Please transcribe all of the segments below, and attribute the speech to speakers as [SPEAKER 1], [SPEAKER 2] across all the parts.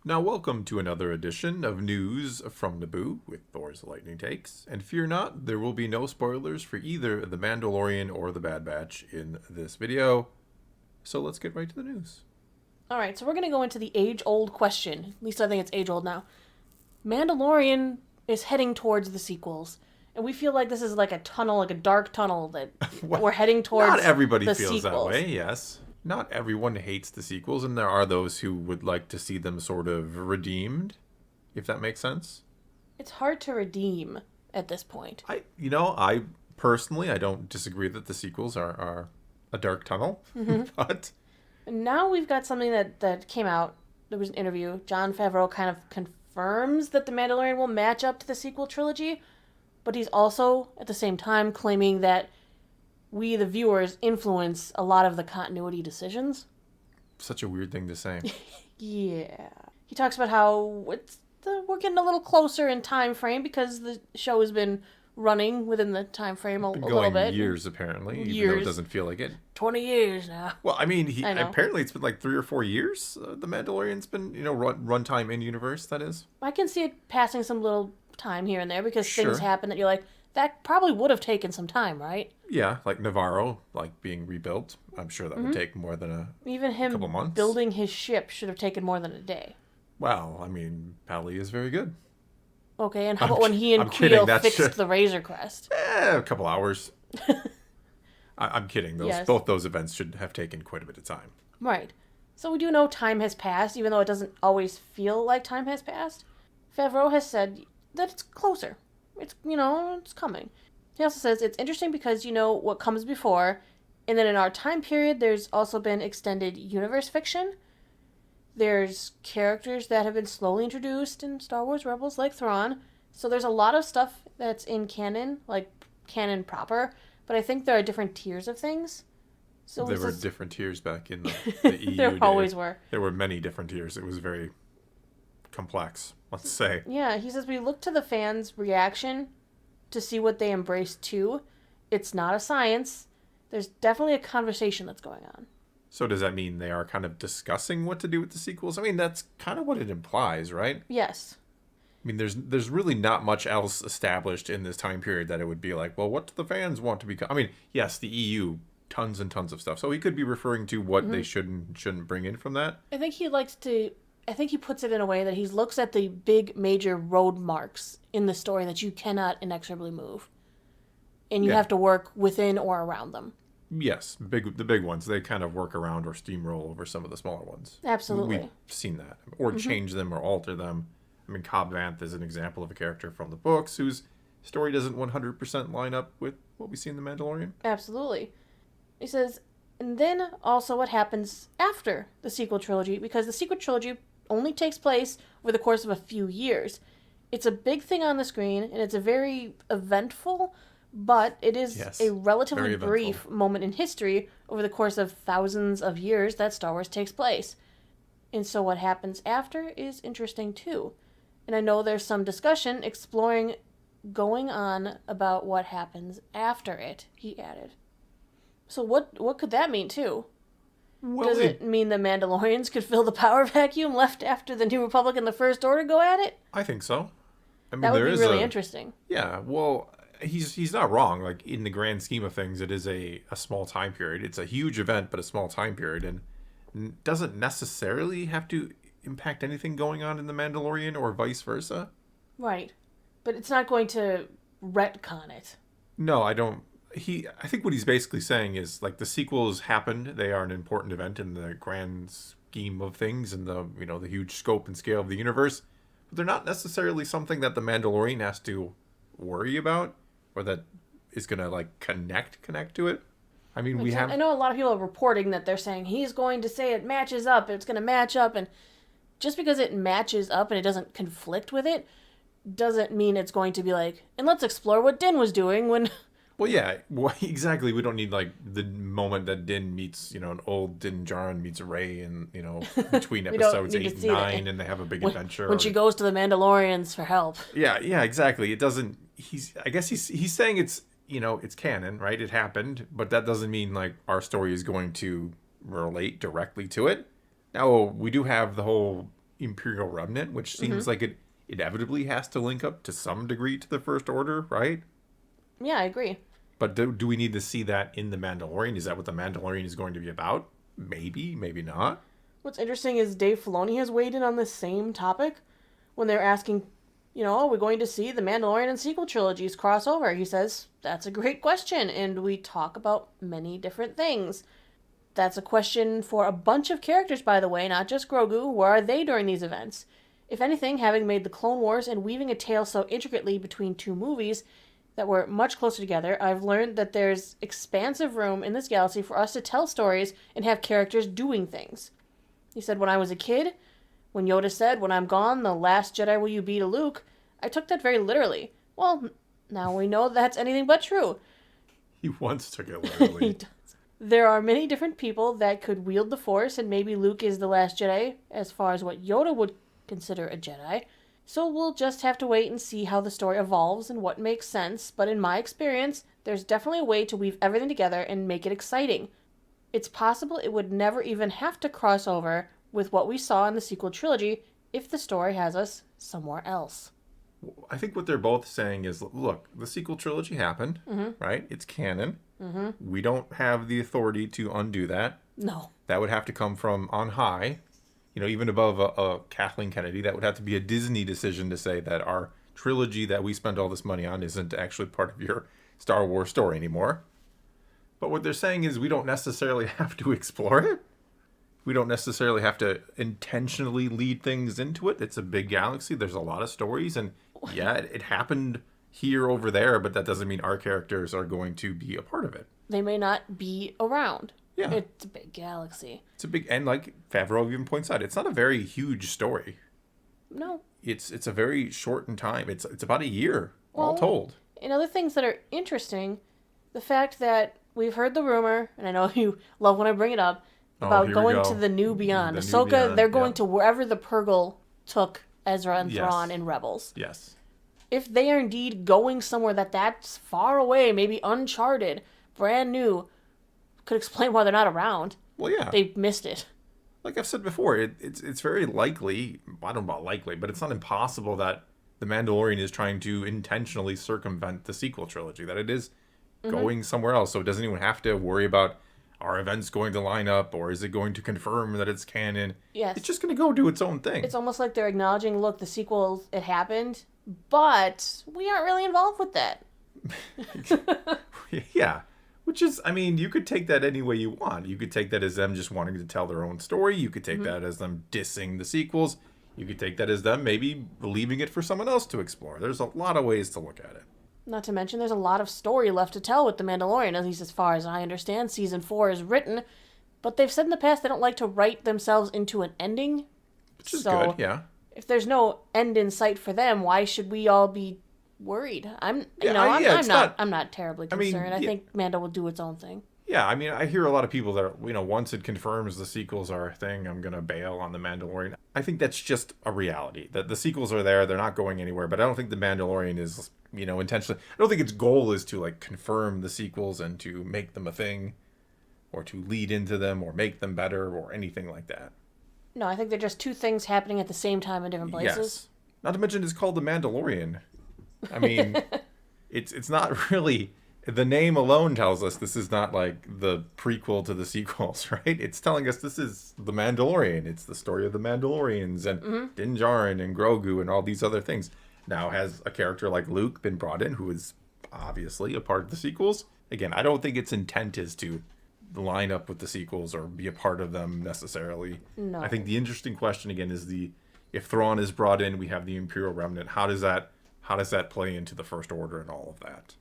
[SPEAKER 1] Now, welcome to another edition of News from Naboo with Thor's Lightning Takes. And fear not, there will be no spoilers for either The Mandalorian or The Bad Batch in this video. So let's get right to the news.
[SPEAKER 2] All right, so we're going to go into the age-old question. At least I think it's age-old now. Mandalorian is heading towards the sequels. And we feel like this is like a tunnel, like a dark tunnel that
[SPEAKER 1] Well,
[SPEAKER 2] we're heading towards.
[SPEAKER 1] Not everybody
[SPEAKER 2] the
[SPEAKER 1] feels
[SPEAKER 2] sequels.
[SPEAKER 1] that way, yes. Not everyone hates the sequels, and there are those who would like to see them sort of redeemed, if that makes sense.
[SPEAKER 2] It's hard to redeem at this point.
[SPEAKER 1] I personally, I don't disagree that the sequels are a dark tunnel, but...
[SPEAKER 2] And now we've got something that came out. There was an interview. Jon Favreau kind of confirms that The Mandalorian will match up to the sequel trilogy, but he's also, at the same time, claiming that we, the viewers, influence a lot of the continuity decisions.
[SPEAKER 1] Such a weird thing to say.
[SPEAKER 2] Yeah. He talks about how we're getting a little closer in time frame because the show has been running within the time frame a little bit.
[SPEAKER 1] Going years, apparently, even though it doesn't feel like it.
[SPEAKER 2] 20 years now.
[SPEAKER 1] Well, I mean, apparently it's been like 3 or 4 years. The Mandalorian's been, runtime in universe, that is.
[SPEAKER 2] I can see it passing some little time here and there because
[SPEAKER 1] Sure.
[SPEAKER 2] things happen that you're like, that probably would have taken some time, right?
[SPEAKER 1] Yeah, like Navarro, like being rebuilt. I'm sure that would take more than
[SPEAKER 2] Even him
[SPEAKER 1] couple months.
[SPEAKER 2] building his ship should have taken more than a day.
[SPEAKER 1] Well, I mean, Pally is very good.
[SPEAKER 2] Okay, and how about when he and
[SPEAKER 1] I'm kidding,
[SPEAKER 2] Creel
[SPEAKER 1] that's
[SPEAKER 2] fixed
[SPEAKER 1] just-
[SPEAKER 2] the Razor Crest?
[SPEAKER 1] A couple hours. I'm kidding.
[SPEAKER 2] Yes.
[SPEAKER 1] Both those events should have taken quite a bit of time.
[SPEAKER 2] Right. So we do know time has passed, even though it doesn't always feel like time has passed. Favreau has said that it's closer. It's coming. He also says it's interesting because you know what comes before, and then in our time period, there's also been extended universe fiction. There's characters that have been slowly introduced in Star Wars Rebels, like Thrawn. So there's a lot of stuff that's in canon, like canon proper, but I think there are different tiers of things. So
[SPEAKER 1] There were different tiers back in the EU
[SPEAKER 2] there
[SPEAKER 1] day.
[SPEAKER 2] always were.
[SPEAKER 1] There were many different tiers. It was very complex, let's say.
[SPEAKER 2] Yeah, he says we look to the fans' reaction to see what they embrace too. It's not a science. There's definitely a conversation that's going on.
[SPEAKER 1] So does that mean they are kind of discussing what to do with the sequels? I mean, that's kind of what it implies, right?
[SPEAKER 2] Yes.
[SPEAKER 1] I mean, there's really not much else established in this time period that it would be like, well, what do the fans want to become? I mean, yes, the EU, tons and tons of stuff. So he could be referring to what they shouldn't bring in from that.
[SPEAKER 2] I think he puts it in a way that he looks at the big major road marks in the story that you cannot inexorably move. And you have to work within or around them.
[SPEAKER 1] Yes, the big ones, they kind of work around or steamroll over some of the smaller ones.
[SPEAKER 2] Absolutely.
[SPEAKER 1] We've seen that. Or change them or alter them. I mean, Cobb Vanth is an example of a character from the books whose story doesn't 100% line up with what we see in The Mandalorian.
[SPEAKER 2] Absolutely. He says, and then also what happens after the sequel trilogy, because the sequel trilogy only takes place over the course of a few years. It's a big thing on the screen, and it's a very eventful, but it is a relatively brief moment in history over the course of thousands of years that Star Wars takes place. And so what happens after is interesting too. And I know there's some discussion exploring going on about what happens after it, he added. So what could that mean too?
[SPEAKER 1] Well,
[SPEAKER 2] Does it mean the Mandalorians could fill the power vacuum left after the New Republic and the First Order go at it?
[SPEAKER 1] I think so. I mean,
[SPEAKER 2] That would
[SPEAKER 1] there
[SPEAKER 2] be
[SPEAKER 1] is
[SPEAKER 2] really interesting.
[SPEAKER 1] Yeah, well, he's not wrong. Like, in the grand scheme of things, it is a small time period. It's a huge event, but a small time period, and doesn't necessarily have to impact anything going on in The Mandalorian or vice versa.
[SPEAKER 2] Right. But it's not going to retcon it.
[SPEAKER 1] No, I don't. I think what he's basically saying is, like, the sequels happened. They are an important event in the grand scheme of things and the huge scope and scale of the universe. But they're not necessarily something that the Mandalorian has to worry about or that is going to, like, connect to it. I mean,
[SPEAKER 2] I know a lot of people are reporting that they're saying he's going to say it matches up, it's going to match up, and just because it matches up and it doesn't conflict with it doesn't mean it's going to be like, and let's explore what Din was doing when...
[SPEAKER 1] Well, yeah, exactly. We don't need, like, the moment that Din meets, an old Din Djarin meets Rey and, between episodes 8 and 9 and they have a big adventure.
[SPEAKER 2] When she goes to the Mandalorians for help.
[SPEAKER 1] Yeah, exactly. It doesn't... I guess he's saying it's, it's canon, right? It happened, but that doesn't mean, like, our story is going to relate directly to it. Now, we do have the whole Imperial Remnant, which seems like it inevitably has to link up to some degree to the First Order, right?
[SPEAKER 2] Yeah, I agree.
[SPEAKER 1] But do we need to see that in The Mandalorian? Is that what The Mandalorian is going to be about? Maybe, maybe not.
[SPEAKER 2] What's interesting is Dave Filoni has weighed in on this same topic when they're asking, are we going to see the Mandalorian and sequel trilogies cross over? He says, that's a great question, and we talk about many different things. That's a question for a bunch of characters, by the way, not just Grogu. Where are they during these events? If anything, having made the Clone Wars and weaving a tale so intricately between two movies that were much closer together, I've learned that there's expansive room in this galaxy for us to tell stories and have characters doing things. He said, when I was a kid, when Yoda said, when I'm gone, the last Jedi will you be to Luke, I took that very literally. Well, now we know that's anything but true.
[SPEAKER 1] He once took it literally.
[SPEAKER 2] He does. There are many different people that could wield the Force, and maybe Luke is the last Jedi, as far as what Yoda would consider a Jedi. So we'll just have to wait and see how the story evolves and what makes sense, but in my experience, there's definitely a way to weave everything together and make it exciting. It's possible it would never even have to cross over with what we saw in the sequel trilogy if the story has us somewhere else.
[SPEAKER 1] I think what they're both saying is, look, the sequel trilogy happened, right? It's canon. We don't have the authority to undo that.
[SPEAKER 2] No.
[SPEAKER 1] That would have to come from on high. Even above a Kathleen Kennedy, that would have to be a Disney decision to say that our trilogy that we spent all this money on isn't actually part of your Star Wars story anymore. But what they're saying is we don't necessarily have to explore it. We don't necessarily have to intentionally lead things into it. It's a big galaxy. There's a lot of stories. And yeah, it happened here, over there, but that doesn't mean our characters are going to be a part of it.
[SPEAKER 2] They may not be around.
[SPEAKER 1] Yeah.
[SPEAKER 2] It's a big galaxy.
[SPEAKER 1] It's a big, and like Favreau even points out, it's not a very huge story.
[SPEAKER 2] No.
[SPEAKER 1] It's a very short in time. It's about a year, all told.
[SPEAKER 2] And other things that are interesting, the fact that we've heard the rumor, and I know you love when I bring it up, about going to the new beyond. Ahsoka, they're going to wherever the Purgle took Ezra and Thrawn in Rebels.
[SPEAKER 1] Yes.
[SPEAKER 2] If they are indeed going somewhere that's far away, maybe uncharted, brand new, could explain why they're not around.
[SPEAKER 1] Well, yeah.
[SPEAKER 2] They missed it.
[SPEAKER 1] Like I've said before, it's very likely, I don't know about likely, but it's not impossible that The Mandalorian is trying to intentionally circumvent the sequel trilogy, that it is going somewhere else, so it doesn't even have to worry about are events going to line up, or is it going to confirm that it's canon?
[SPEAKER 2] Yes.
[SPEAKER 1] It's just going to go do its own thing.
[SPEAKER 2] It's almost like they're acknowledging, look, the sequel, it happened, but we aren't really involved with that.
[SPEAKER 1] Yeah. Which is, I mean, you could take that any way you want. You could take that as them just wanting to tell their own story. You could take that as them dissing the sequels. You could take that as them maybe leaving it for someone else to explore. There's a lot of ways to look at it.
[SPEAKER 2] Not to mention, there's a lot of story left to tell with The Mandalorian, at least as far as I understand. Season 4 is written, but they've said in the past they don't like to write themselves into an ending.
[SPEAKER 1] Which is good, yeah.
[SPEAKER 2] If there's no end in sight for them, why should we all be worried? I'm not terribly concerned. I think Mando will do its own thing.
[SPEAKER 1] Yeah, I mean, I hear a lot of people that, once it confirms the sequels are a thing, I'm going to bail on The Mandalorian. I think that's just a reality. That the sequels are there, they're not going anywhere, but I don't think The Mandalorian is, intentionally... I don't think its goal is to, confirm the sequels and to make them a thing, or to lead into them, or make them better, or anything like that.
[SPEAKER 2] No, I think they're just two things happening at the same time in different places. Yes.
[SPEAKER 1] Not to mention it's called The Mandalorian. I mean, it's not really... The name alone tells us this is not the prequel to the sequels, right? It's telling us this is The Mandalorian. It's the story of the Mandalorians and Din Djarin and Grogu and all these other things. Now, has a character like Luke been brought in, who is obviously a part of the sequels? Again, I don't think its intent is to line up with the sequels or be a part of them necessarily.
[SPEAKER 2] No.
[SPEAKER 1] I think the interesting question, again, is if Thrawn is brought in, we have the Imperial Remnant. How does that play into the First Order and all of that?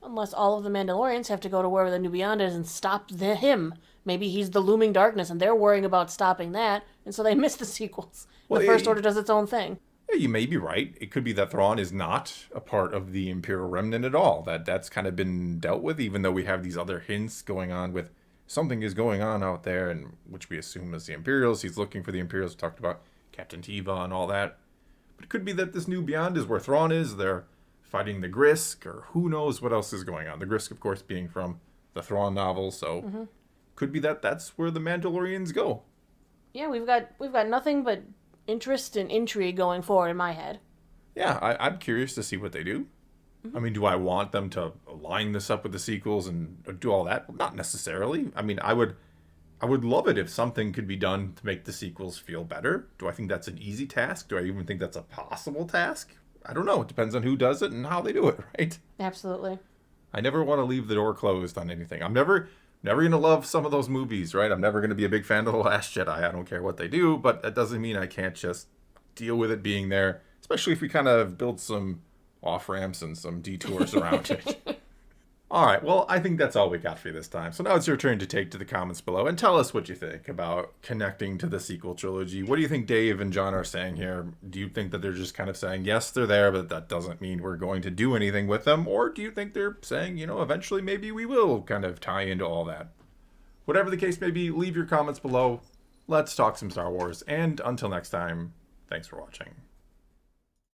[SPEAKER 2] Unless all of the Mandalorians have to go to wherever the New Beyond is and stop him. Maybe he's the looming darkness, and they're worrying about stopping that, and so they miss the sequels. Well, the First Order does its own thing.
[SPEAKER 1] Yeah, you may be right. It could be that Thrawn is not a part of the Imperial Remnant at all. That's kind of been dealt with, even though we have these other hints going on with something is going on out there, and which we assume is the Imperials. He's looking for the Imperials. We talked about Captain Teva and all that. But it could be that this New Beyond is where Thrawn is. They're fighting the Grisk, or who knows what else is going on. The Grisk, of course, being from the Thrawn novel, so could be that that's where the Mandalorians go.
[SPEAKER 2] Yeah, we've got nothing but interest and intrigue going forward in my head.
[SPEAKER 1] Yeah, I'm curious to see what they do. I mean, do I want them to line this up with the sequels and do all that? Well, not necessarily. I mean, I would love it if something could be done to make the sequels feel better. Do I think that's an easy task? Do I even think that's a possible task? I don't know. It depends on who does it and how they do it, right?
[SPEAKER 2] Absolutely.
[SPEAKER 1] I never want to leave the door closed on anything. I'm never going to love some of those movies, right? I'm never going to be a big fan of The Last Jedi. I don't care what they do, but that doesn't mean I can't just deal with it being there, especially if we kind of build some off-ramps and some detours around it. All right, well, I think that's all we got for you this time. So now it's your turn to take to the comments below and tell us what you think about connecting to the sequel trilogy. What do you think Dave and John are saying here? Do you think that they're just kind of saying, yes, they're there, but that doesn't mean we're going to do anything with them? Or do you think they're saying, eventually maybe we will kind of tie into all that? Whatever the case may be, leave your comments below. Let's talk some Star Wars. And until next time, thanks for watching.